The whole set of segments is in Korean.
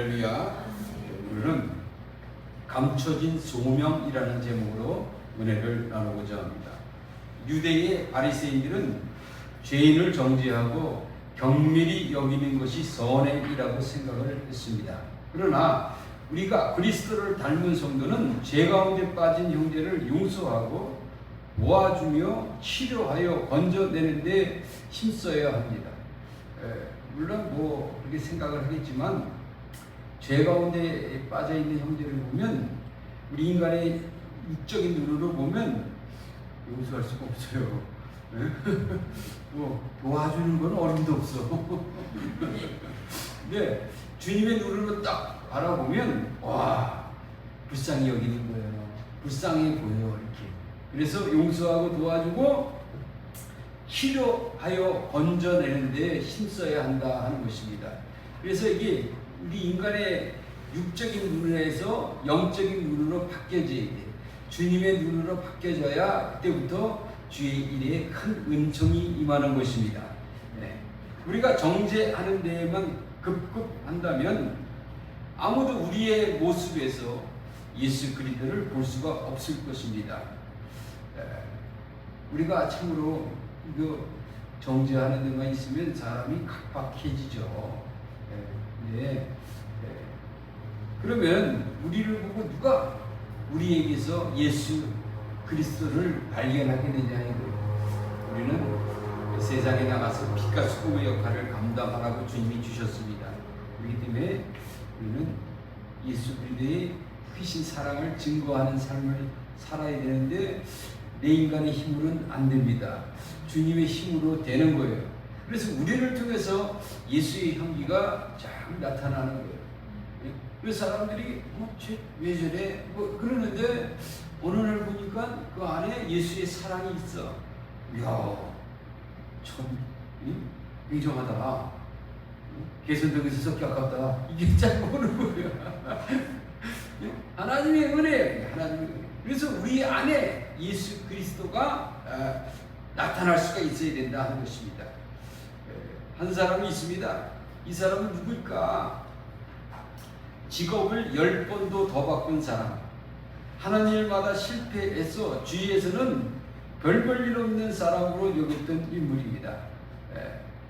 할렐루야. 오늘은 감춰진 소명이라는 제목으로 은혜를 나누고자 합니다. 유대의 바리새인들은 죄인을 정죄하고 경밀히 여기는 것이 선행이라고 생각을 했습니다. 그러나 우리가 그리스도를 닮은 성도는 죄 가운데 빠진 형제를 용서하고 모아주며 치료하여 건져내는 데 힘써야 합니다. 물론 그렇게 생각을 하겠지만 죄 가운데 빠져 있는 형제를 보면 우리 인간의 육적인 눈으로 보면 용서할 수가 없어요. 도와주는 건 어림도 없어. 근데 주님의 눈으로 딱 바라보면 와, 불쌍히 여기는 거예요. 불쌍해 보여 이렇게. 그래서 용서하고 도와주고 치료하여 건져내는 데 힘써야 한다 하는 것입니다. 그래서 이게 우리 인간의 육적인 눈에서 영적인 눈으로 바뀌어져야 돼. 주님의 눈으로 바뀌어져야 그때부터 주의 일에 큰 은총이 임하는 것입니다. 우리가 정죄하는 데에만 급급한다면 아무도 우리의 모습에서 예수 그리스도를 볼 수가 없을 것입니다. 우리가 참으로 정죄하는 데만 있으면 사람이 각박해지죠. 그러면 우리를 보고 누가 우리에게서 예수 그리스도를 발견하게 되냐 이거예요. 우리는 세상에 나가서 빛과 소금의 역할을 감당하라고 주님이 주셨습니다. 그렇기 때문에 우리는 예수 그리스도의 크신 사랑을 증거하는 삶을 살아야 되는데 내 인간의 힘으로는 안 됩니다. 주님의 힘으로 되는 거예요. 그래서 우리를 통해서 예수의 향기가 쫙 나타나는 거예요. 그래서 사람들이 왜 저래? 그러는데 어느 날 보니까 그 안에 예수의 사랑이 있어. 이야, 참 인정하다. 개선덕에서 썩기 아깝다. 이게 잘 모르는 거예요. 하나님의 은혜, 하나님의 은혜. 그래서 우리 안에 예수 그리스도가 나타날 수가 있어야 된다 하는 것입니다. 한 사람이 있습니다. 이 사람은 누구일까? 직업을 10번도 더 바꾼 사람. 하는 일마다 실패해서 주위에서는 별 볼 일 없는 사람으로 여겼던 인물입니다.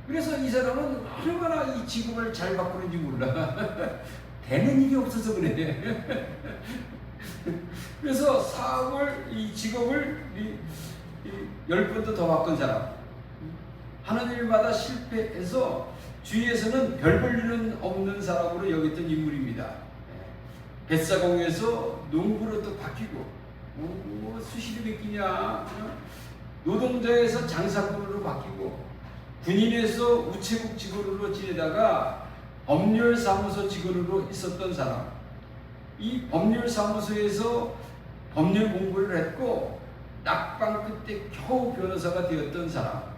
그래서 이 사람은 얼마나 이 직업을 잘 바꾸는지 몰라. 되는 일이 없어서 그래. 그래서 이 직업을 10번도 더 바꾼 사람. 하는 일마다 실패해서 주위에서는 별 볼 일은 없는 사람으로 여겼던 인물입니다. 뱃사공에서 농부로 또 바뀌고, 수시로 바뀌냐? 노동자에서 장사꾼으로 바뀌고, 군인에서 우체국 직원으로 지내다가 법률사무소 직원으로 있었던 사람. 이 법률사무소에서 법률 공부를 했고 낙방 끝에 겨우 변호사가 되었던 사람.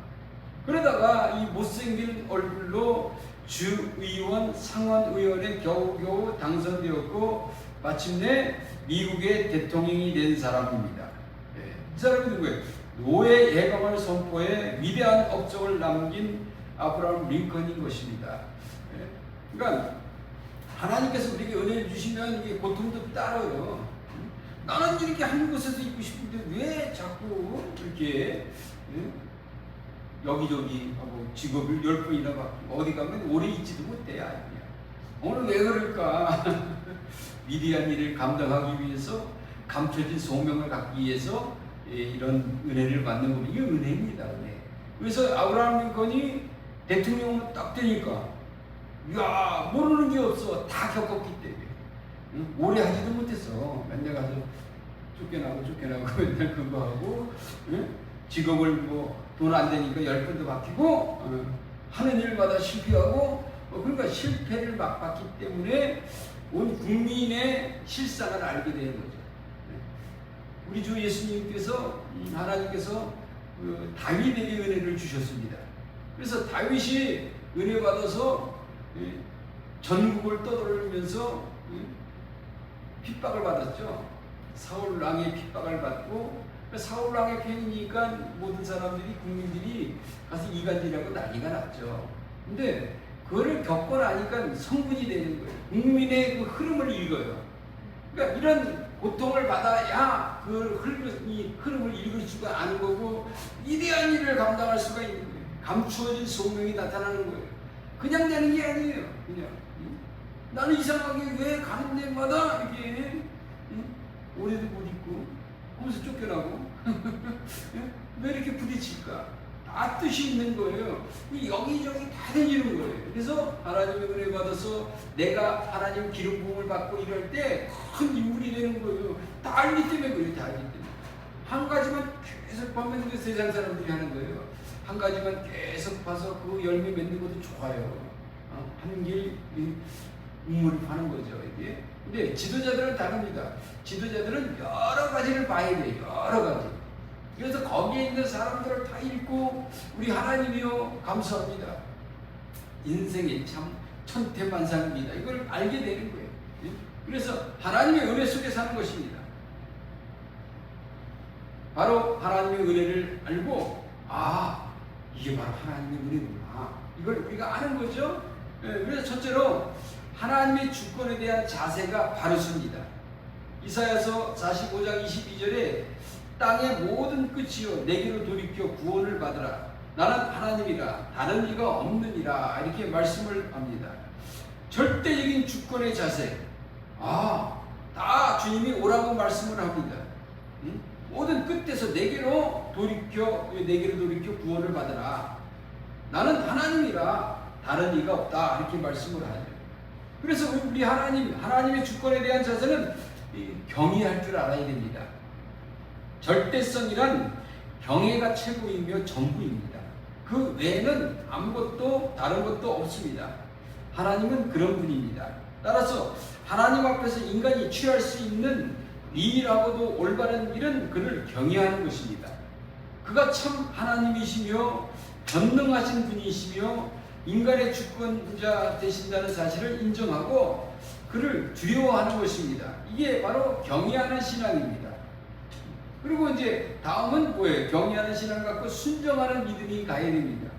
그러다가 이 못생긴 얼굴로 주의원, 상원의원에 겨우겨우 당선되었고 마침내 미국의 대통령이 된 사람입니다. 이 사람이 누구예요? 노예 해방을 선포해 위대한 업적을 남긴 아브라함 링컨인 것입니다. 그러니까 하나님께서 우리에게 은혜를 주시면 이게 고통도 따라요. 나는 이렇게 한 곳에서 있고 싶은데 왜 자꾸 이렇게 여기저기 하고 직업을 10번이나 바뀌고 어디 가면 오래 있지도 못해. 오늘 왜 그럴까? 위대한 일을 감당하기 위해서 감춰진 소명을 갖기 위해서 이런 은혜를 받는 겁니다. 이게 은혜입니다. 은혜. 그래서 아브라함 링컨이 대통령으로 딱 되니까 이야, 모르는 게 없어. 다 겪었기 때문에. 오래 하지도 못했어. 맨날 가서 쫓겨나고 맨날 그거 하고, 직업을 돈 안 되니까 10번도 바뀌고, 하는 일마다 실패하고, 그러니까 실패를 막 봤기 때문에 온 국민의 실상을 알게 되는 거죠. 우리 주 예수님께서, 하나님께서 다윗에게 은혜를 주셨습니다. 그래서 다윗이 은혜 받아서 전국을 떠돌면서 핍박을 받았죠. 사울 왕의 핍박을 받고 사울 왕의 편이니까 모든 사람들이 국민들이 가서 이간질하고 난리가 났죠. 근데 그거를 겪고 나니까 성분이 되는 거예요. 국민의 그 흐름을 읽어요. 그러니까 이런 고통을 받아야 이 흐름을 읽을 수가 아는 거고, 위대한 일을 감당할 수가 있는 거예요. 감추어진 소명이 나타나는 거예요. 그냥 되는 게 아니에요. 그냥 나는 이상하게 왜 가는 데마다 이렇게 옷에도 못 입고 거기서 쫓겨나고 왜 이렇게 부딪힐까? 다 뜻이 있는 거예요. 여기저기 다 다니는 거예요. 그래서 하나님의 은혜 받아서 내가 하나님 기름 부음을 받고 이럴 때 큰 인물이 되는 거예요. 다 알기 때문에 그래요. 다 알기 때문에. 한 가지만 계속 보면 그 세상 사람들이 하는 거예요. 한 가지만 계속 봐서 그 열매 맺는 것도 좋아요. 하는 게 우물을 파는 거죠. 이게. 근데 지도자들은 다릅니다. 지도자들은 여러 가지를 봐야 돼요. 여러 가지. 그래서 거기에 있는 사람들을 다 읽고, 우리 하나님이요 감사합니다. 인생이 참 천태만상입니다. 이걸 알게 되는 거예요. 그래서 하나님의 은혜 속에 사는 것입니다. 바로 하나님의 은혜를 알고, 이게 바로 하나님의 은혜구나, 이걸 우리가 아는 거죠. 그래서 첫째로 하나님의 주권에 대한 자세가 바르습니다. 이사야서 45장 22절에 땅의 모든 끝이요 내게로 돌이켜 구원을 받으라. 나는 하나님이라 다른 이가 없느니라. 이렇게 말씀을 합니다. 절대적인 주권의 자세. 다 주님이 오라고 말씀을 합니다. 모든 끝에서 내게로 돌이켜 구원을 받으라. 나는 하나님이라 다른 이가 없다. 이렇게 말씀을 하죠. 그래서 우리 하나님의 주권에 대한 자세는 경외할 줄 알아야 됩니다. 절대성이란 경외가 최고이며 전부입니다. 그 외에는 아무것도 다른 것도 없습니다. 하나님은 그런 분입니다. 따라서 하나님 앞에서 인간이 취할 수 있는 미라고도 올바른 일은 그를 경외하는 것입니다. 그가 참 하나님이시며 전능하신 분이시며 인간의 주권자 되신다는 사실을 인정하고 그를 두려워하는 것입니다. 이게 바로 경외하는 신앙입니다. 그리고 이제 다음은 뭐예요? 경외하는 신앙 갖고 순종하는 믿음이 가야 됩니다.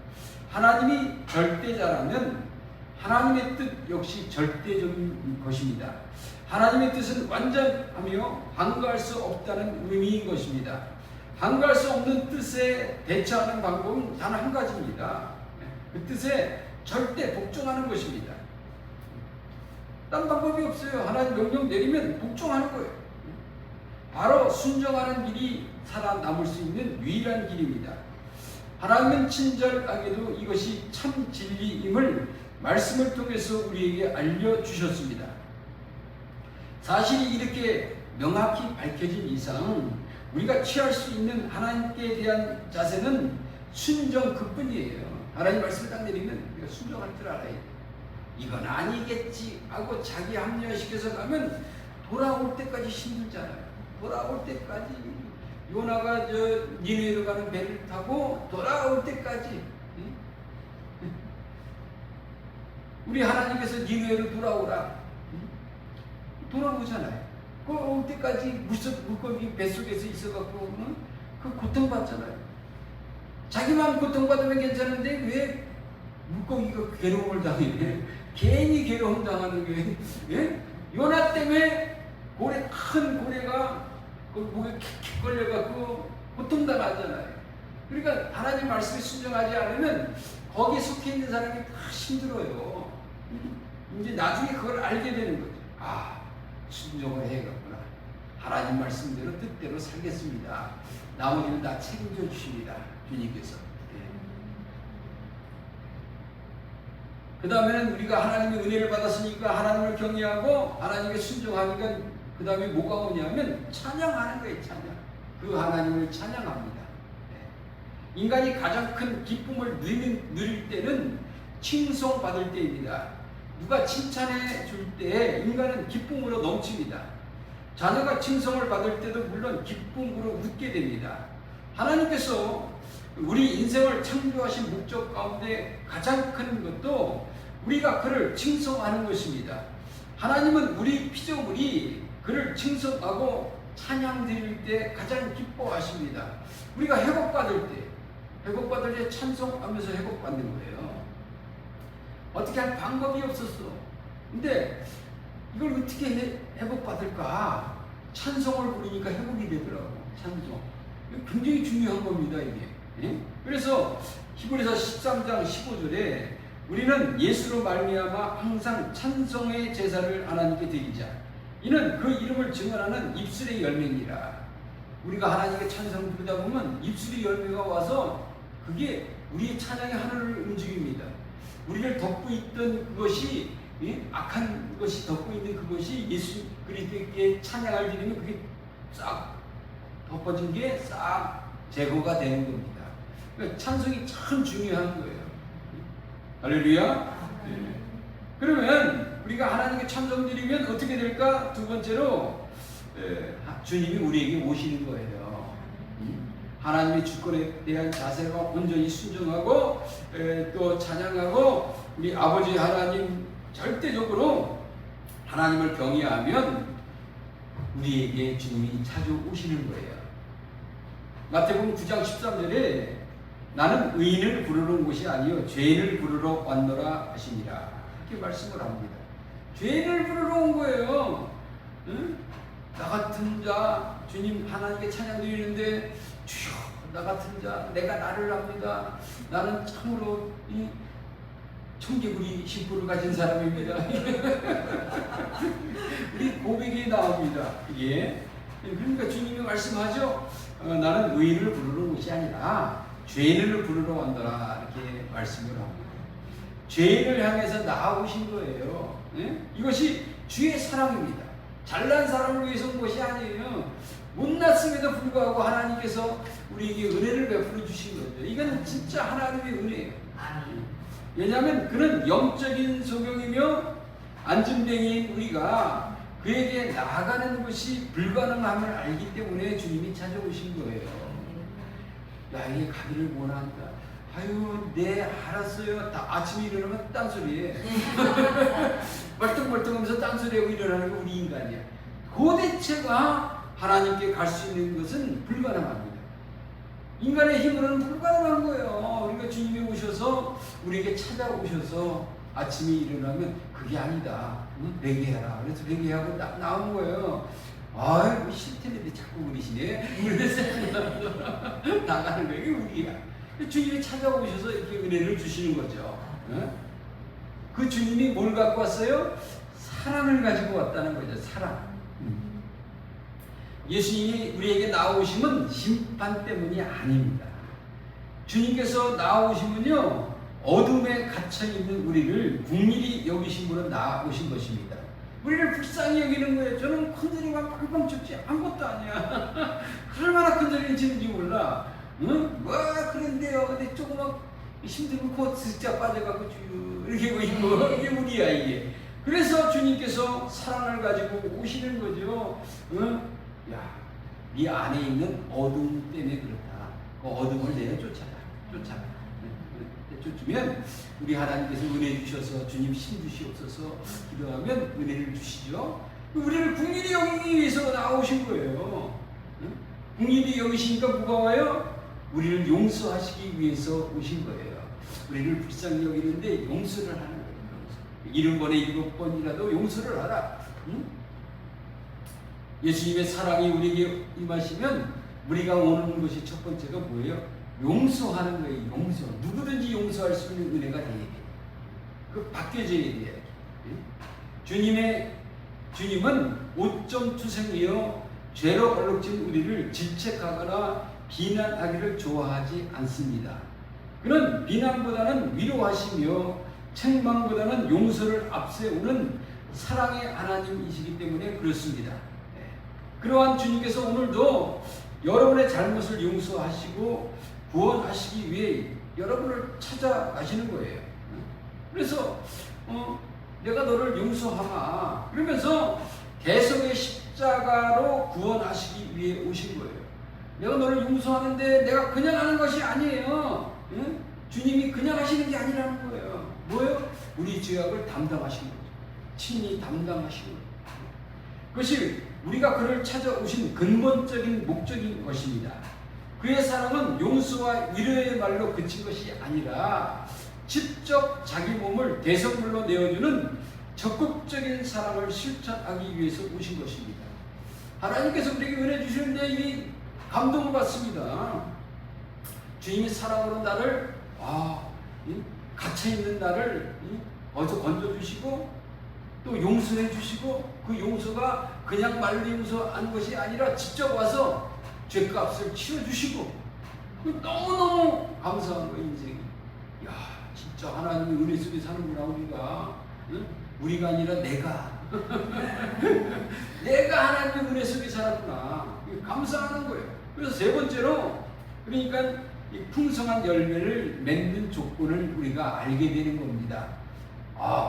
하나님이 절대자라면 하나님의 뜻 역시 절대적인 것입니다. 하나님의 뜻은 완전하며 방가할 수 없다는 의미인 것입니다. 방가할 수 없는 뜻에 대처하는 방법은 단 한 가지입니다. 그 뜻에 절대 복종하는 것입니다. 딴 방법이 없어요. 하나님 명령 내리면 복종하는 거예요. 바로 순종하는 길이 살아남을 수 있는 유일한 길입니다. 하나님은 친절하게도 이것이 참 진리임을 말씀을 통해서 우리에게 알려주셨습니다. 사실이 이렇게 명확히 밝혀진 이상 우리가 취할 수 있는 하나님께 대한 자세는 순종 그뿐이에요. 하나님 말씀을 딱 내리면 우리가 순종할 줄 알아야 돼요. 이건 아니겠지 하고 자기 합리화시켜서 가면 돌아올 때까지 힘들잖아요. 돌아올 때까지 요나가 니느웨로 가는 배를 타고 돌아올 때까지 우리 하나님께서 니느웨로 돌아오라 돌아오잖아요. 그 올 때까지 물고기 뱃속에서 있어갖고 그 고통받잖아요. 자기만 고통받으면 괜찮은데 왜 물고기가 괴로움을 당해? 괜히 괴로움 당하는 게 요나 때문에 큰 고래가 그 목에 킥킥 걸려갖고 고통당하잖아요. 그러니까 하나님 말씀에 순종하지 않으면 거기에 속해 있는 사람이 다 힘들어요. 이제 나중에 그걸 알게 되는 거죠. 순종을 해야겠구나. 하나님 말씀대로 뜻대로 살겠습니다. 나머지는 다 책임져 주십니다. 주님께서. 그 다음에는 우리가 하나님의 은혜를 받았으니까 하나님을 경외하고 하나님께 순종하니까 그 다음에 뭐가 오냐면 찬양하는 거예요. 찬양. 그 하나님을 찬양합니다. 인간이 가장 큰 기쁨을 누릴 때는 칭송받을 때입니다. 누가 칭찬해 줄 때 인간은 기쁨으로 넘칩니다. 자녀가 칭송을 받을 때도 물론 기쁨으로 웃게 됩니다. 하나님께서 우리 인생을 창조하신 목적 가운데 가장 큰 것도 우리가 그를 칭송하는 것입니다. 하나님은 우리 피조물이 그를 칭송하고 찬양 드릴 때 가장 기뻐하십니다. 우리가 회복받을 때 찬송하면서 회복받는 거예요. 어떻게 할 방법이 없었어. 근데 이걸 어떻게 회복받을까? 찬송을 부르니까 회복이 되더라고. 찬송. 굉장히 중요한 겁니다, 이게. 예? 그래서 히브리서 13장 15절에 우리는 예수로 말미암아 항상 찬송의 제사를 하나님께 드리자. 이는 그 이름을 증언하는 입술의 열매니라. 우리가 하나님께 찬송을 부르다 보면 입술의 열매가 와서 그게 우리의 찬양의 하늘을 움직입니다. 우리를 덮고 있던 그것이, 악한 것이 덮고 있는 그것이 예수 그리스도께 찬양을 드리면 그게 싹 덮어진 게 싹 제거가 되는 겁니다. 그러니까 찬송이 참 중요한 거예요. 할렐루야. 네. 그러면 우리가 하나님께 찬송 드리면 어떻게 될까? 두 번째로 주님이 우리에게 오시는 거예요. 하나님의 주권에 대한 자세가 온전히 순종하고 또 찬양하고 우리 아버지 하나님 절대적으로 하나님을 경외하면 우리에게 주님이 찾아오시는 거예요. 마태복음 9장 13절에 나는 의인을 부르러 온 것이 아니요 죄인을 부르러 왔노라 하시니라. 이렇게 말씀을 합니다. 죄인을 부르러 온 거예요. 응? 나 같은 자 주님 하나님께 찬양 드리는데 주여 나 같은 자 내가 나를 압니다. 나는 참으로 이 청개구리 심부를 가진 사람입니다. 우리 고백이 나옵니다. 이게 그러니까 주님이 말씀하죠. 나는 의인을 부르러 온 것이 아니라 죄인을 부르러 왔더라 이렇게 말씀을 합니다. 죄인을 향해서 나아오신 거예요. 네? 이것이 주의 사랑입니다. 잘난 사람을 위해서 온 것이 아니에요. 못났음에도 불구하고 하나님께서 우리에게 은혜를 베풀어 주신 거죠. 이건 진짜 하나님의 은혜예요. 왜냐하면 그는 영적인 소명이며 안진뱅이인 우리가 그에게 나아가는 것이 불가능함을 알기 때문에 주님이 찾아오신 거예요. 야, 이게 가기를 원한다. 아유, 네, 알았어요. 다 아침에 일어나면 딴소리해. 멀뚱멀뚱하면서 딴소리하고 일어나는 거 우리 인간이야. 도대체가 하나님께 갈 수 있는 것은 불가능합니다. 인간의 힘으로는 불가능한 거예요. 그러니까 주님이 오셔서 우리에게 찾아오셔서 아침에 일어나면 그게 아니다. 응? 회개하라. 그래서 회개하고 나온 거예요. 아이, 싫다는데 자꾸 그러시네. 그래서 나가는 거예요. 이게 우리야. 주님이 찾아오셔서 이렇게 은혜를 주시는 거죠. 응? 그 주님이 뭘 갖고 왔어요? 사랑을 가지고 왔다는 거죠. 사랑. 예수님이 우리에게 나오심은 심판 때문이 아닙니다. 주님께서 나오시면요 어둠에 갇혀있는 우리를 긍휼히 여기심으로 나오신 것입니다. 우리를 불쌍히 여기는 거예요. 저는 큰소리만 빵빵 쳤지 아무것도 아니야. 얼마나 큰소리를 치는지 몰라. 응? 뭐 그런데요. 근데 조그만 힘들면 코 진짜 빠져갖고 쭉 이렇게 있고 이게 우리야 이게. 그래서 주님께서 사랑을 가지고 오시는 거죠. 응? 야, 네 안에 있는 어둠 때문에 그렇다. 그 어둠을 내가 쫓아라. 쫓으면 우리 하나님께서 은혜 주셔서 주님 힘 주시옵소서 기도하면 은혜를 주시죠. 우리를 긍휼히 여기기 위해서 나오신 거예요. 긍휼히 여기시니까 뭐가 와요? 우리를 용서하시기 위해서 오신 거예요. 우리를 불쌍히 여기는데 용서를 하는 거예요. 70번에 7번이라도 용서를 하라. 응? 예수님의 사랑이 우리에게 임하시면 우리가 오는 것이 첫 번째가 뭐예요? 용서하는 거예요. 용서. 누구든지 용서할 수 있는 은혜가 되게 돼요. 그 바뀌어져야 돼요. 주님은 오점투생이여 죄로 얼룩진 우리를 질책하거나 비난하기를 좋아하지 않습니다. 그는 비난보다는 위로하시며 책망보다는 용서를 앞세우는 사랑의 하나님이시기 때문에 그렇습니다. 그러한 주님께서 오늘도 여러분의 잘못을 용서하시고 구원하시기 위해 여러분을 찾아가시는 거예요. 그래서 내가 너를 용서하마 그러면서 대속의 십자가로 구원하시기 위해 오신 거예요. 내가 너를 용서하는데 내가 그냥 하는 것이 아니에요. 응? 주님이 그냥 하시는 게 아니라는 거예요. 뭐예요? 우리 죄악을 담당하신 거죠. 친히 담당하신 거예요. 그것이 우리가 그를 찾아오신 근본적인 목적인 것입니다. 그의 사랑은 용서와 위로의 말로 그친 것이 아니라 직접 자기 몸을 대성물로 내어주는 적극적인 사랑을 실천하기 위해서 오신 것입니다. 하나님께서 우리에게 은혜 주시는데 이 감동을 받습니다. 주님이 사랑으로 나를 갇혀있는 나를 어디서 건져주시고 또 용서해 주시고 그 용서가 그냥 말로 용서한 것이 아니라 직접 와서 죄값을 치러주시고 너무너무 감사한 거예요. 인생이. 야, 진짜 하나님의 은혜 속에 사는구나 우리가. 응? 우리가 아니라 내가 내가 하나님의 은혜 속에 살았구나. 감사하는 거예요. 그래서 세 번째로 그러니까 이 풍성한 열매를 맺는 조건을 우리가 알게 되는 겁니다.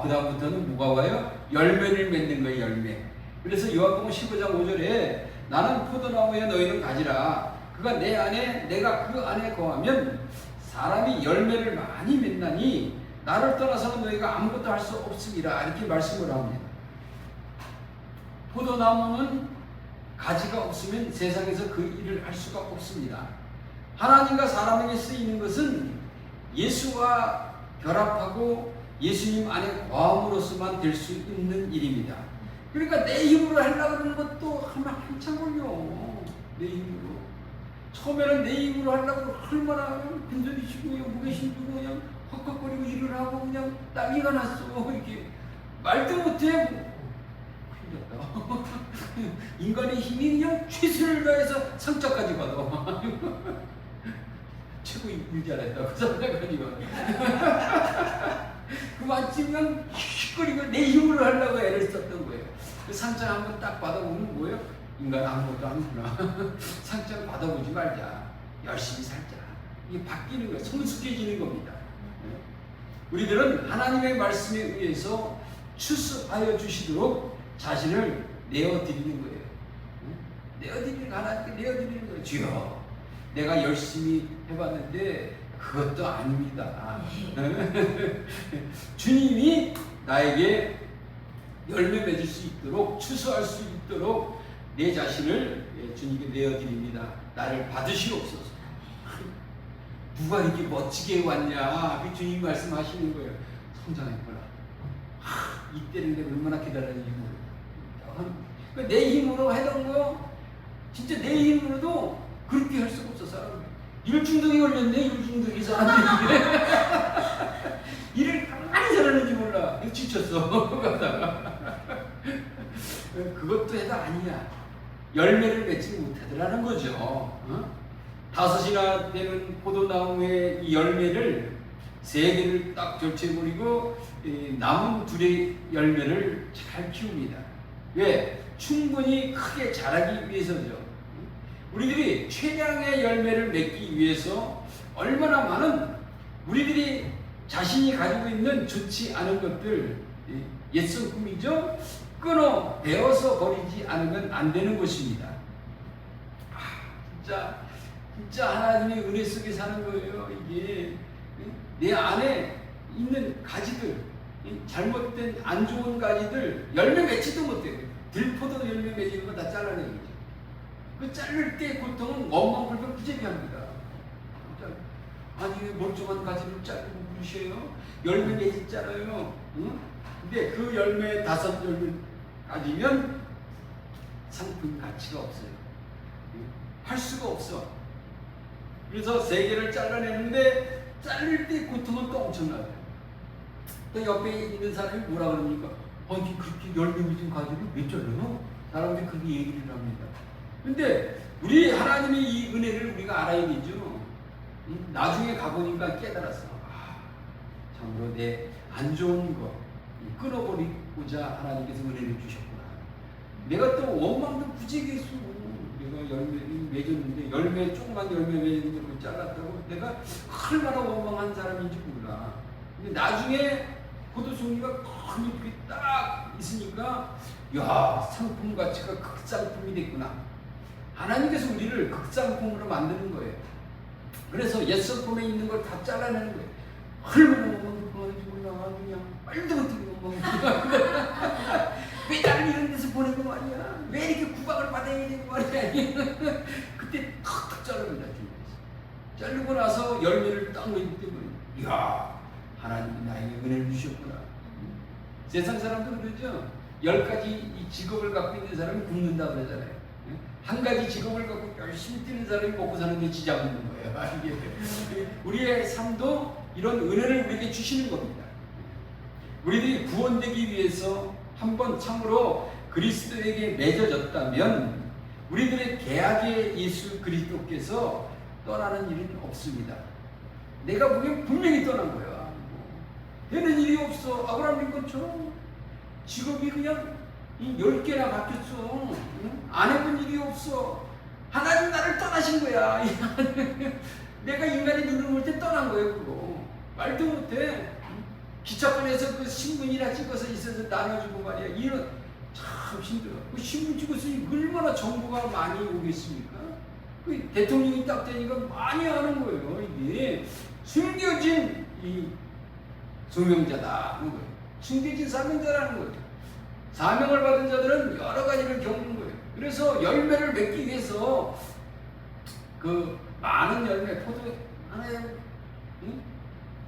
그 다음부터는 뭐가 와요? 열매를 맺는 거예요. 열매. 그래서 요한복음 15장 5절에 나는 포도나무에 너희는 가지라. 그가 내 안에 내가 그 안에 거하면 사람이 열매를 많이 맺나니 나를 떠나서는 너희가 아무것도 할 수 없음이라. 이렇게 말씀을 합니다. 포도나무는 가지가 없으면 세상에서 그 일을 할 수가 없습니다. 하나님과 사람에게 쓰이는 것은 예수와 결합하고 예수님 안에 거함으로써만 될 수 있는 일입니다. 그러니까 내 힘으로 하려고 하는 것도 하면 한참 걸려. 내 힘으로. 처음에는 내 힘으로 하려고 얼마나 근절이시고 무게 힘주고 그냥 헉헉거리고 일을 하고 그냥 난리가 났어. 이렇게 말도 못해. 큰일 났다. 인간의 힘이 그냥 최선을 다해서 성적까지 받아. 최고 일 잘했다. 그 성적까지 받아. 그만 그냥 휙거리고 내 힘으로 하려고 애를 썼던 거예요. 그 상장 한번 딱 받아보면 뭐예요? 인간 아무것도 아니구나. 상장 받아보지 말자. 열심히 살자. 이게 바뀌는 거예요. 성숙해지는 겁니다. 우리들은 하나님의 말씀에 의해서 추수하여 주시도록 자신을 내어드리는 거예요. 내어드리는 하나님께 내어드리는 거예요. 주여, 내가 열심히 해봤는데 그것도 아닙니다. 주님이 나에게 열매 맺을 수 있도록 추수할 수 있도록 내 자신을 주님께 내어드립니다. 나를 받으시옵소서. 누가 이렇게 멋지게 왔냐? 그 주님 말씀하시는 거예요. 성장했구나. 이때는 내가 얼마나 기다렸는지 모르겠다. 내 힘으로 하던 거 진짜 내 힘으로도 그렇게 할 수가 없어. 사람이 일중독이 걸렸네. 일중독이 사람들이 일을 가만히 잘하는지 몰라. 지쳤어. 그것도 해도 아니야. 열매를 맺지 못하더라는 거죠. 5이나 되는 포도나무의 이 열매를 3개를 딱 절체해버리고 남은 2의 열매를 잘 키웁니다. 왜? 충분히 크게 자라기 위해서죠. 우리들이 최량의 열매를 맺기 위해서 얼마나 많은 우리들이 자신이 가지고 있는 좋지 않은 것들, 옛성품이죠. 끊어 베어서 버리지 않으면 안 되는 것입니다. 진짜 하나님의 은혜 속에 사는 거예요. 이게 내 안에 있는 가지들, 잘못된 안 좋은 가지들 열매 맺지도 못해요. 들포도 열매 맺는 거 다 잘라내는 거죠. 그 자를 때 고통은 원망불평 부재미합니다. 아니 멀쩡한 가지를 자르고 그러셔요. 열매 맺었잖아요. 응? 근데 그 열매 5열매 가지면 상품 가치가 없어요. 할 수가 없어. 그래서 3개를 잘라내는데 자를 때 고통은 또 엄청나요. 또 옆에 있는 사람이 뭐라 그럽니까? 아니 그렇게 열매 맺은 가지를 왜 잘라요? 사람들이 그렇게 얘기를 합니다. 근데 우리 하나님의 이 은혜를 우리가 알아야 되죠. 나중에 가보니까 깨달았어. 참으로 내 안 좋은 거 끊어버리고자 하나님께서 은혜를 주셨구나. 내가 또 원망도 부지겠어. 내가 열매 맺었는데 조그만 열매 맺었는데 그걸 잘랐다고 내가 얼마나 원망한 사람인지 몰라. 근데 나중에 포도송이가 큰 잎이 딱 있으니까 야, 상품 가치가 극상품이 됐구나. 하나님께서 우리를 극상품으로 만드는 거예요. 그래서 옛성품에 있는 걸 다 잘라내는 거예요. 얼마나 몰라. 그냥 말도 못하게 왜 나를 이런 데서 보내고 말이야. 왜 이렇게 구박을 받아야 되고 말이야. 그때 탁탁 자릅니다. 자르고 나서 열매를 딱 내기 때문에 이야, 하나님이 나에게 은혜를 주셨구나. 세상 사람도 그러죠. 10가지 이 직업을 갖고 있는 사람이 굶는다 그러잖아요. 한 가지 직업을 갖고 열심히 뛰는 사람이 먹고 사는 게 지장 없는 거예요. 이게 우리의 삶도 이런 은혜를 우리에게 주시는 겁니다. 우리들이 구원되기 위해서 한번 참으로 그리스도에게 맺어졌다면 우리들의 계약의 예수 그리스도께서 떠나는 일은 없습니다. 내가 보기엔 분명히 떠난 거야. 되는 일이 없어. 아브라함 링컨처럼 직업이 그냥 10개나 바뀌었어. 안 해본 일이 없어. 하나님 나를 떠나신 거야. 내가 인간이 눈을 볼 때 떠난 거예요. 그거 말도 못해. 기차권에서 그 신문이나 찍어서 있어서 나눠주고 말이야. 이런 참 힘들어. 그 신문 찍어서 얼마나 정보가 많이 오겠습니까? 그 대통령이 딱 되니까 많이 하는 거예요. 이게 숨겨진 이 소명자다 하는 거예요. 숨겨진 사명자라는 거죠. 사명을 받은 자들은 여러 가지를 겪는 거예요. 그래서 열매를 맺기 위해서 그 많은 열매, 포도 하나에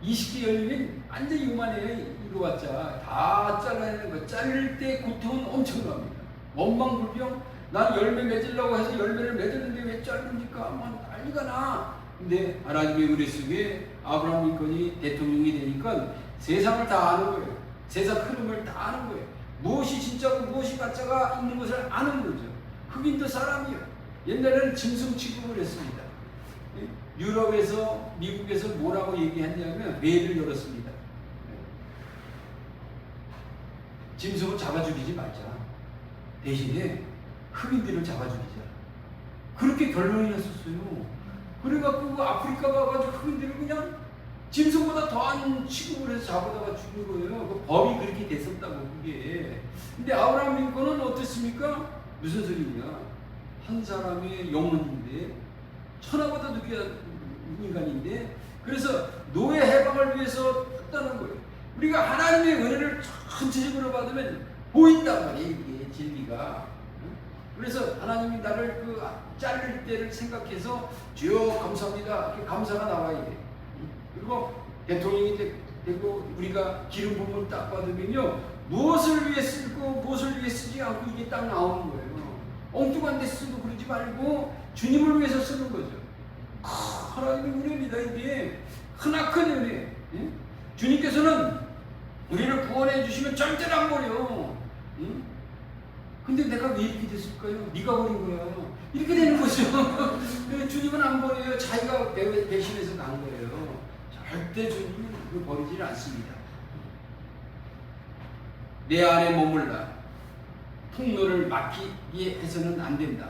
20개 열리면 완전히 요만해요. 이루어봤자 다 잘라내는 거. 자를 때 고통은 엄청납니다. 원망불평. 난 열매 맺으려고 해서 열매를 맺었는데 왜 자릅니까? 막 난리가 나. 근데 하나님의 은혜 속에 아브라함 링컨이 대통령이 되니까 세상을 다 아는 거예요. 세상 흐름을 다 아는 거예요. 무엇이 진짜고 무엇이 가짜가 있는 것을 아는 거죠. 흑인도 사람이요. 옛날에는 짐승 취급을 했습니다. 유럽에서 미국에서 뭐라고 얘기했냐면 매를 열었습니다. 짐승을 잡아 죽이지 말자. 대신에 흑인들을 잡아 죽이자. 그렇게 결론이 났었어요. 그래갖고 아프리카 가가지고 흑인들을 그냥 짐승보다 더한 취급을 해서 잡아다가 죽인 거예요. 그 법이 그렇게 됐었다고 그게. 근데 아브라함 링컨은 어땠습니까? 무슨 소리냐? 한 사람의 영혼인데 천하보다 귀한 인간인데 그래서 노예 해방을 위해서 했다는 거예요. 우리가 하나님의 은혜를 전체적으로 받으면 보인단 말이에요. 이게 진리가. 그래서 하나님이 나를 그 자를 때를 생각해서 주여 감사합니다. 이렇게 감사가 나와야 돼. 그리고 대통령이 되고 우리가 기름 부음을 딱 받으면요 무엇을 위해 쓰고 무엇을 위해 쓰지 않고 이게 딱 나오는 거예요. 엉뚱한 데 쓰고 그러지 말고 주님을 위해서 쓰는 거죠. 하나님의 은혜입니다. 이게 크나큰 은혜. 예? 주님께서는 우리를 구원해 주시면 절대로 안 버려. 응? 근데 내가 왜 이렇게 됐을까요? 네가 버린 거야. 이렇게 되는 거죠. 주님은 안 버려요. 자기가 배신해서 난 거예요. 절대 주님은 버리질 않습니다. 내 안에 머물라 통로를 막히게 해서는 안 된다.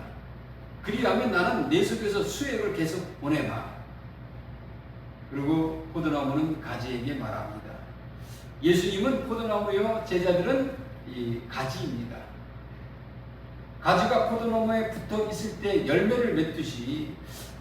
그리하면 나는 내 속에서 수액을 계속 보내마. 그리고 포도나무는 가지에게 말합니다. 예수님은 포도나무요, 제자들은 이 가지입니다. 가지가 포도나무에 붙어 있을 때 열매를 맺듯이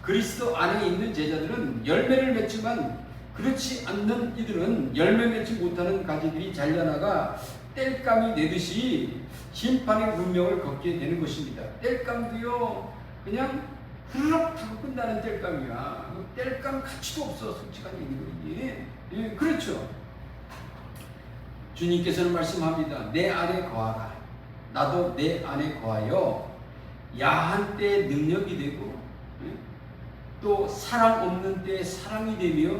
그리스도 안에 있는 제자들은 열매를 맺지만 그렇지 않는 이들은 열매 맺지 못하는 가지들이 잘려나가 땔감이 내듯이 심판의 운명을 걷게 되는 것입니다. 땔감도요 그냥 후루룩 하고 끝나는 땔감이야. 땔감 가치도 없어. 솔직한 얘기로 이게. 예, 그렇죠. 주님께서는 말씀합니다. 내 안에 거하라. 나도 내 안에 거하여 야한 때 능력이 되고 또 사랑 없는 때 사랑이 되며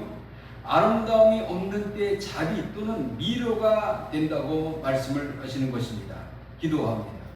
아름다움이 없는 때 자비 또는 미로가 된다고 말씀을 하시는 것입니다. 기도합니다.